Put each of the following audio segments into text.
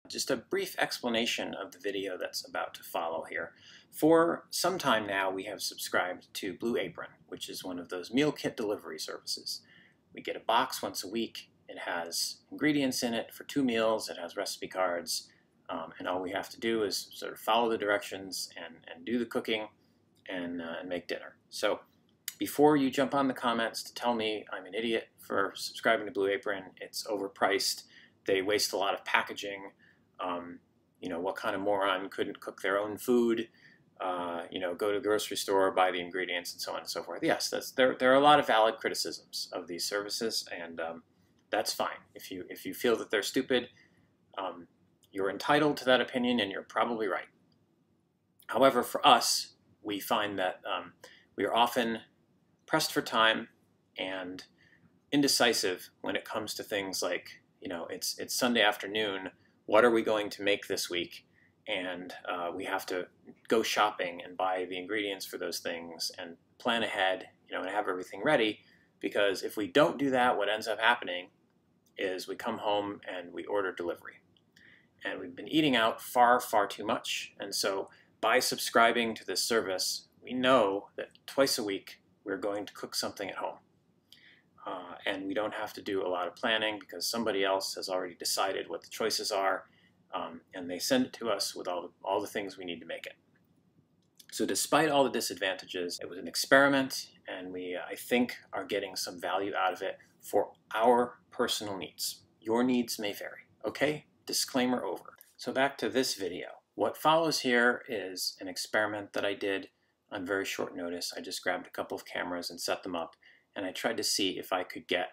Just a brief explanation of the video that's about to follow here. For some time now, we have subscribed to Blue Apron, which is one of those meal kit delivery services. We get a box once a week. It has ingredients in it for 2 meals. It has recipe cards, and all we have to do is sort of follow the directions and do the cooking and make dinner. So before you jump on the comments to tell me I'm an idiot for subscribing to Blue Apron, it's overpriced, they waste a lot of packaging, you know, what kind of moron couldn't cook their own food, you know, go to the grocery store, buy the ingredients, and so on and so forth. Yes, there are a lot of valid criticisms of these services, and that's fine. If you feel that they're stupid, you're entitled to that opinion, and you're probably right. However, for us, we find that we are often pressed for time and indecisive when it comes to things like, you know, it's Sunday afternoon. What are we going to make this week? And we have to go shopping and buy the ingredients for those things and plan ahead, you know, and have everything ready. Because if we don't do that, what ends up happening is we come home and we order delivery. And we've been eating out far, far too much. And so by subscribing to this service, we know that twice a week we're going to cook something at home. And we don't have to do a lot of planning because somebody else has already decided what the choices are, and they send it to us with all the things we need to make it. So despite all the disadvantages, it was an experiment, and we, I think, are getting some value out of it for our personal needs. Your needs may vary, okay? Disclaimer over. So back to this video. What follows here is an experiment that I did on very short notice. I just grabbed a couple of cameras and set them up, and I tried to see if I could get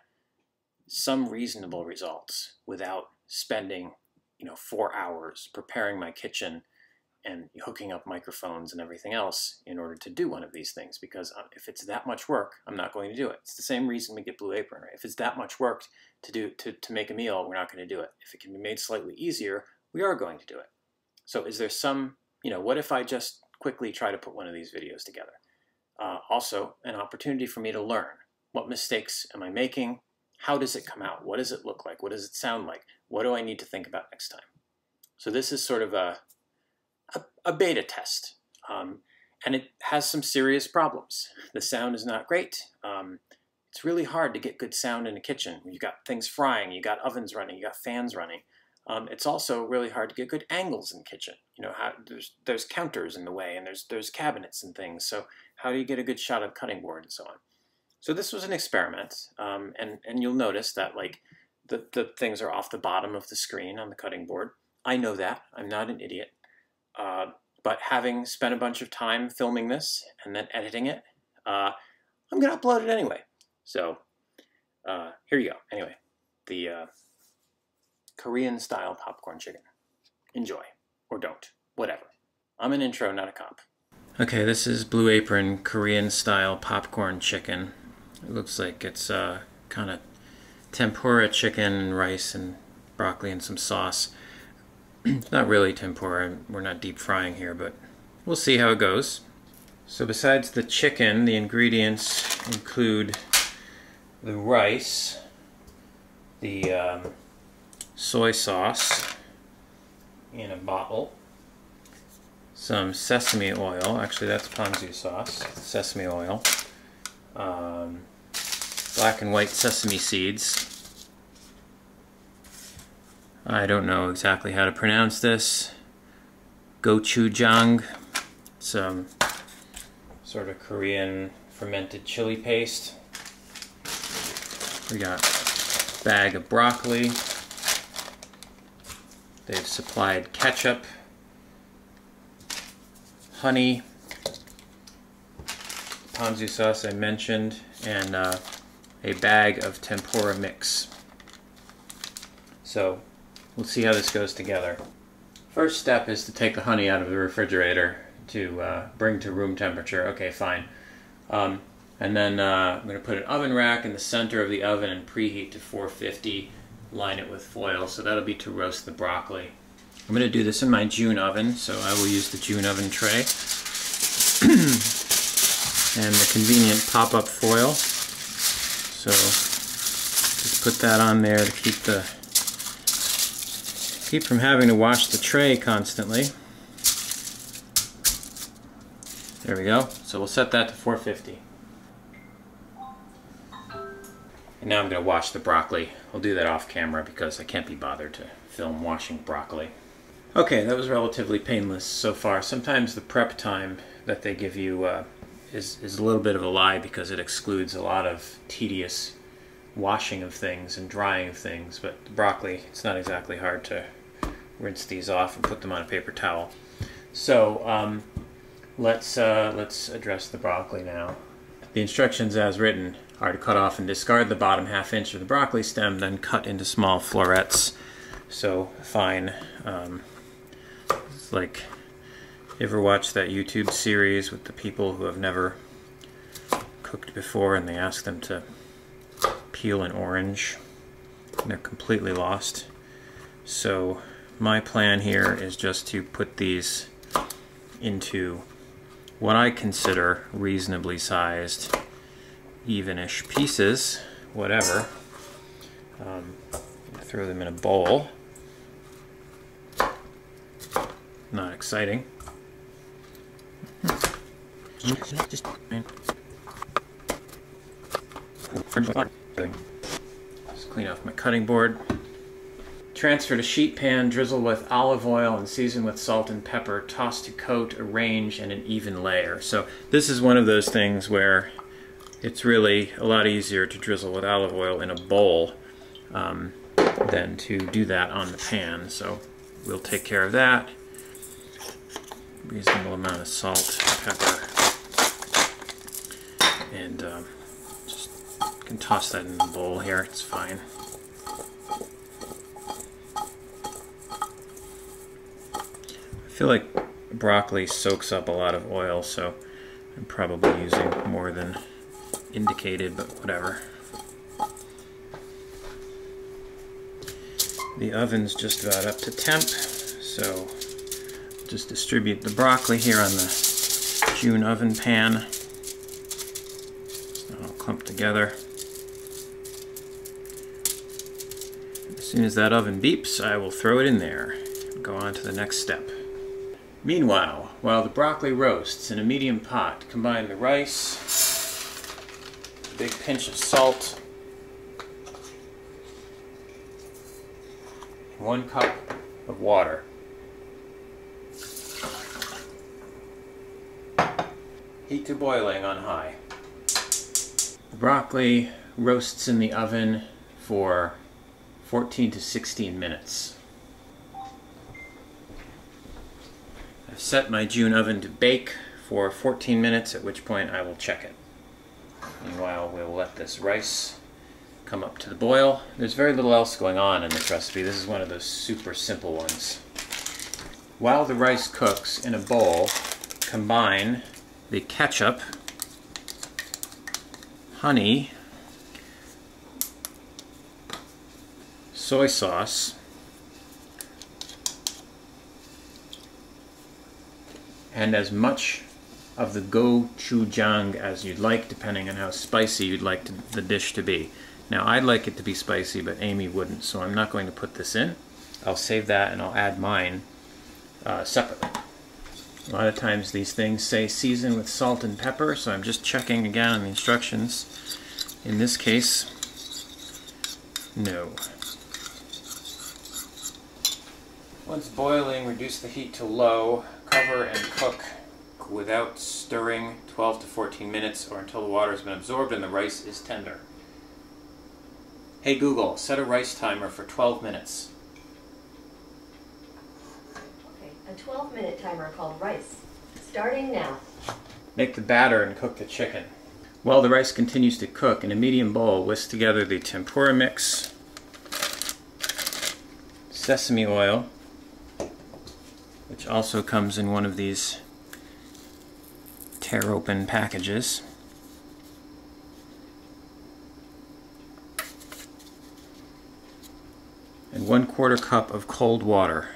some reasonable results without spending, you know, 4 hours preparing my kitchen and hooking up microphones and everything else in order to do one of these things. Because if it's that much work, I'm not going to do it. It's the same reason we get Blue Apron, right? If it's that much work to make a meal, we're not going to do it. If it can be made slightly easier, we are going to do it. So is there some, you know, what if I just quickly try to put one of these videos together? Also, an opportunity for me to learn. What mistakes am I making? How does it come out? What does it look like? What does it sound like? What do I need to think about next time? So this is sort of a beta test, and it has some serious problems. The sound is not great. It's really hard to get good sound in a kitchen. You've got things frying, you got ovens running, you got fans running. It's also really hard to get good angles in the kitchen. You know, there's counters in the way, and there's cabinets and things. So how do you get a good shot of the cutting board and so on? So this was an experiment, and you'll notice that like the things are off the bottom of the screen on the cutting board. I know that. I'm not an idiot. But having spent a bunch of time filming this and then editing it, I'm going to upload it anyway. So here you go. Anyway, the Korean-style popcorn chicken. Enjoy. Or don't. Whatever. I'm an intro, not a comp. Okay, this is Blue Apron Korean-style popcorn chicken. It looks like it's kind of tempura chicken and rice and broccoli and some sauce. It's not really tempura. We're not deep frying here, but we'll see how it goes. So besides the chicken, the ingredients include the rice, the soy sauce in a bottle, some sesame oil. Actually, that's ponzu sauce. Sesame oil. Black and white sesame seeds. I don't know exactly how to pronounce this. Gochujang. It's sort of Korean fermented chili paste. We got a bag of broccoli. They've supplied ketchup, honey, ponzu sauce I mentioned, and a bag of tempura mix. So we'll see how this goes together. First step is to take the honey out of the refrigerator to bring to room temperature. Okay, fine. And then I'm going to put an oven rack in the center of the oven and preheat to 450. Line it with foil, so that'll be to roast the broccoli. I'm going to do this in my June oven, so I will use the June oven tray. And the convenient pop-up foil. So just put that on there to keep the Keep from having to wash the tray constantly. There we go. So we'll set that to 450. And now I'm going to wash the broccoli. I'll do that off camera because I can't be bothered to film washing broccoli. Okay, that was relatively painless so far. Sometimes the prep time that they give you is a little bit of a lie because it excludes a lot of tedious washing of things and drying of things. But the broccoli, it's not exactly hard to rinse these off and put them on a paper towel. So let's address the broccoli now. The instructions as written are to cut off and discard the bottom ½ inch of the broccoli stem, then cut into small florets. So fine. It's like, you ever watch that YouTube series with the people who have never cooked before and they ask them to peel an orange and they're completely lost? So my plan here is just to put these into what I consider reasonably sized, even-ish pieces, whatever. Throw them in a bowl. Not exciting. Just clean off my cutting board. Transfer to sheet pan, drizzle with olive oil and season with salt and pepper. Toss to coat, arrange, and an even layer. So this is one of those things where it's really a lot easier to drizzle with olive oil in a bowl than to do that on the pan. So we'll take care of that. Reasonable amount of salt, pepper, and just can toss that in the bowl here. It's fine. I feel like broccoli soaks up a lot of oil, so I'm probably using more than indicated, but whatever. The oven's just about up to temp, so just distribute the broccoli here on the June oven pan. It's not all clumped together. As soon as that oven beeps, I will throw it in there and go on to the next step. Meanwhile, while the broccoli roasts in a medium pot, combine the rice, a big pinch of salt, 1 cup of water. Heat to boiling on high. The broccoli roasts in the oven for 14 to 16 minutes. I've set my June oven to bake for 14 minutes, at which point I will check it. Meanwhile, we'll let this rice come up to the boil. There's very little else going on in this recipe. This is one of those super simple ones. While the rice cooks in a bowl, combine the ketchup, honey, soy sauce, and as much of the gochujang as you'd like, depending on how spicy you'd like the dish to be. Now, I'd like it to be spicy, but Amy wouldn't, so I'm not going to put this in. I'll save that and I'll add mine separately. A lot of times these things say season with salt and pepper, so I'm just checking again on the instructions. In this case, no. Once boiling, reduce the heat to low, cover and cook without stirring 12 to 14 minutes or until the water has been absorbed and the rice is tender. Hey Google, set a rice timer for 12 minutes. A 12-minute timer called rice. Starting now. Make the batter and cook the chicken. While the rice continues to cook, in a medium bowl, whisk together the tempura mix, sesame oil, which also comes in one of these tear-open packages, and 1/4 cup of cold water.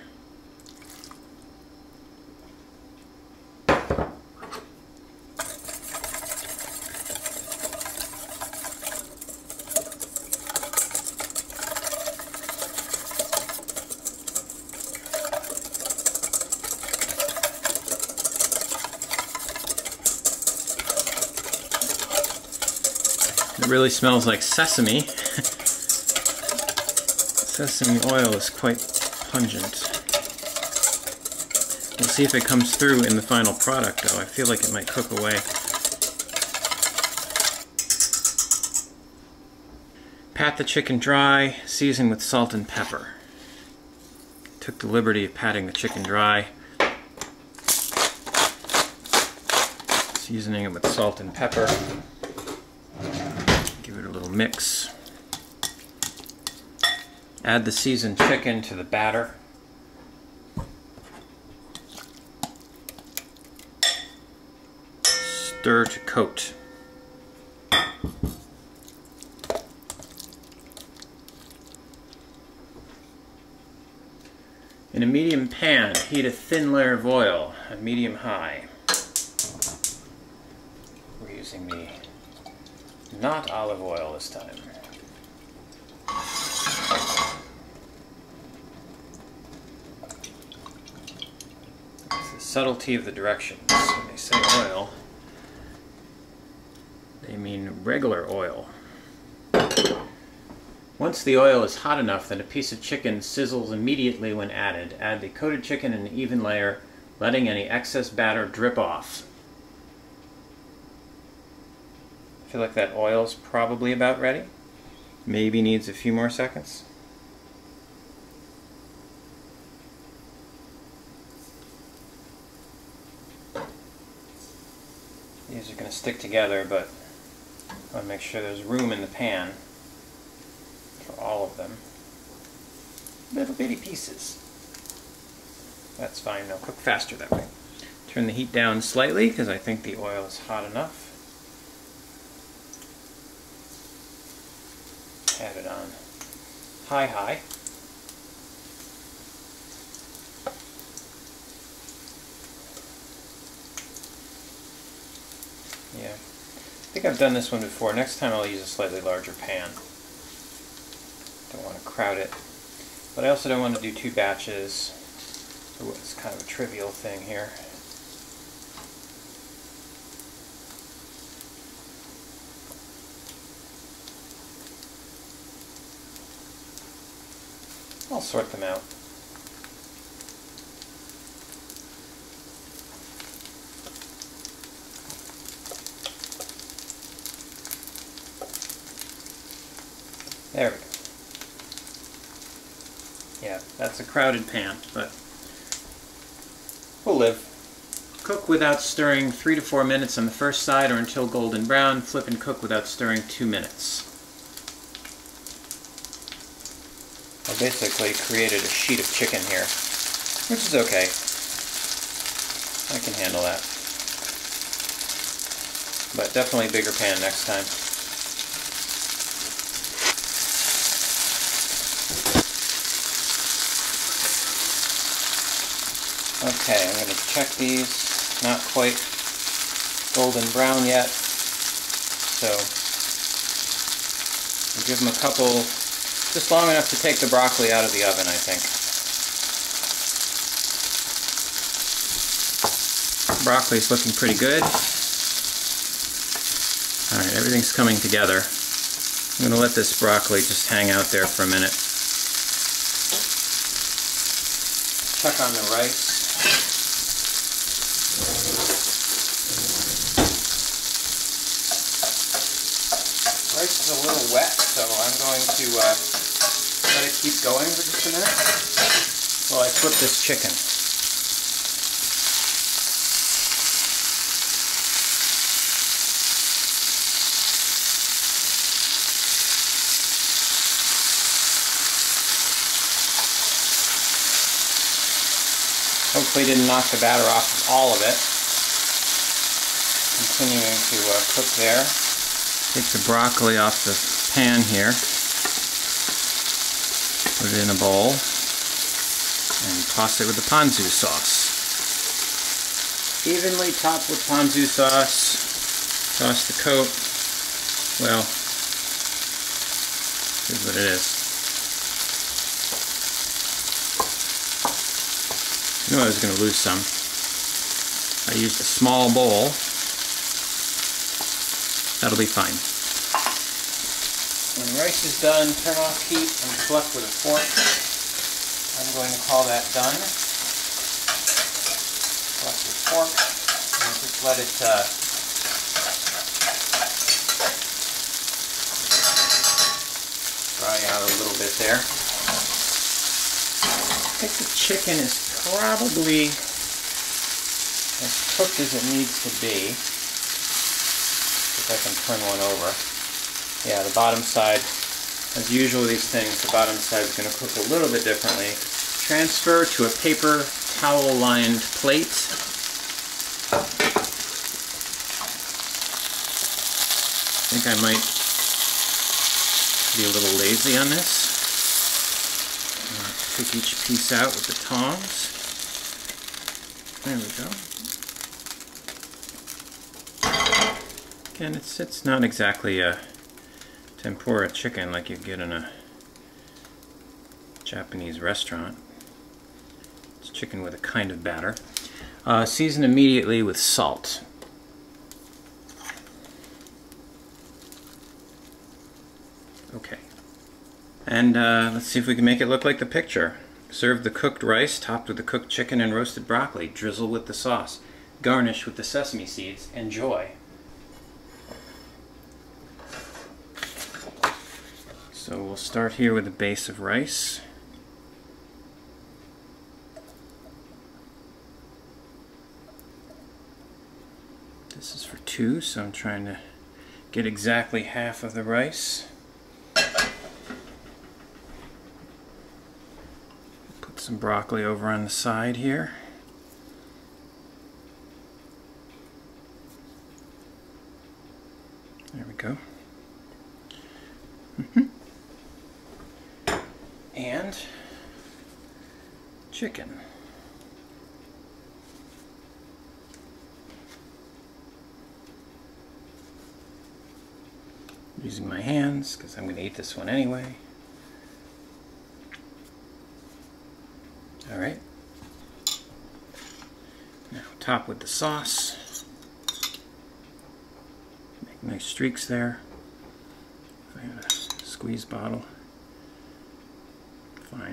really smells like sesame. Sesame oil is quite pungent. We'll see if it comes through in the final product, though. I feel like it might cook away. Pat the chicken dry, season with salt and pepper. Took the liberty of patting the chicken dry. Seasoning it with salt and pepper. Give it a little mix. Add the seasoned chicken to the batter. Stir to coat. In a medium pan, heat a thin layer of oil at medium-high. We're using the not olive oil this time. It's the subtlety of the directions. When they say oil, they mean regular oil. Once the oil is hot enough that a piece of chicken sizzles immediately when added, add the coated chicken in an even layer, letting any excess batter drip off. I feel like that oil's probably about ready. Maybe needs a few more seconds. These are going to stick together, but I want to make sure there's room in the pan for all of them. Little bitty pieces. That's fine, they'll cook faster that way. Turn the heat down slightly because I think the oil is hot enough. Add it on high. Yeah, I think I've done this one before. Next time I'll use a slightly larger pan. Don't want to crowd it. But I also don't want to do 2 batches. Ooh, it's kind of a trivial thing here. I'll sort them out. There we go. Yeah, that's a crowded pan, but we'll live. Cook without stirring 3 to 4 minutes on the first side or until golden brown. Flip and cook without stirring 2 minutes. I basically created a sheet of chicken here, which is okay. I can handle that. But definitely a bigger pan next time. Okay, I'm going to check these. Not quite golden brown yet. So I'll give them a couple, just long enough to take the broccoli out of the oven, I think. Broccoli's looking pretty good. Alright, everything's coming together. I'm going to let this broccoli just hang out there for a minute. Check on the rice. Rice is a little wet, so I'm going to let it keep going for just a minute while I flip this chicken. Hopefully didn't knock the batter off of all of it. Continuing to cook there. Take the broccoli off the pan here. Put it in a bowl. And toss it with the ponzu sauce. Evenly top with ponzu sauce. Toss the coat. Well, here's what it is. I knew I was going to lose some. I used a small bowl. That'll be fine. When the rice is done, turn off heat and collect with a fork. I'm going to call that done. Collect with fork and just let it dry out a little bit there. I think the chicken is probably as cooked as it needs to be. If I can turn one over. Yeah, the bottom side, as usual with these things, the bottom side is going to cook a little bit differently. Transfer to a paper towel lined plate. I think I might be a little lazy on this. Take each piece out with the tongs. There we go. Again, it's not exactly a tempura chicken like you get in a Japanese restaurant. It's chicken with a kind of batter. Season immediately with salt. Okay. And let's see if we can make it look like the picture. Serve the cooked rice topped with the cooked chicken and roasted broccoli. Drizzle with the sauce. Garnish with the sesame seeds. Enjoy. So we'll start here with a base of rice. This is for 2, so I'm trying to get exactly half of the rice. Put some broccoli over on the side here. There we go. And chicken. Using my hands because I'm going to eat this one anyway. All right. Now top with the sauce. Make nice streaks there. If I had a squeeze bottle. Fine.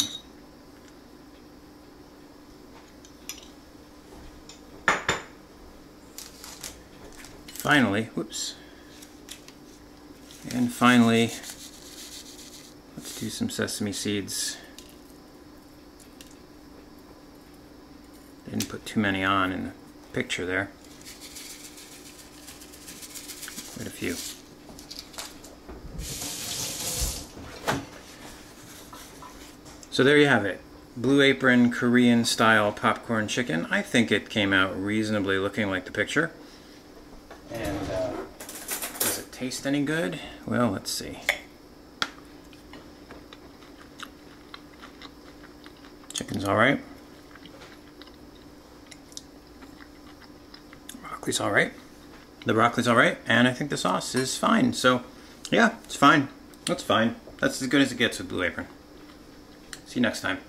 Finally, whoops. And finally, let's do some sesame seeds. Didn't put too many on in the picture there. Quite a few. So there you have it. Blue Apron Korean style popcorn chicken. I think it came out reasonably looking like the picture. And does it taste any good? Well, let's see. Chicken's alright. Broccoli's alright. The broccoli's alright, and I think the sauce is fine. So, yeah, it's fine. That's fine. That's as good as it gets with Blue Apron. See you next time.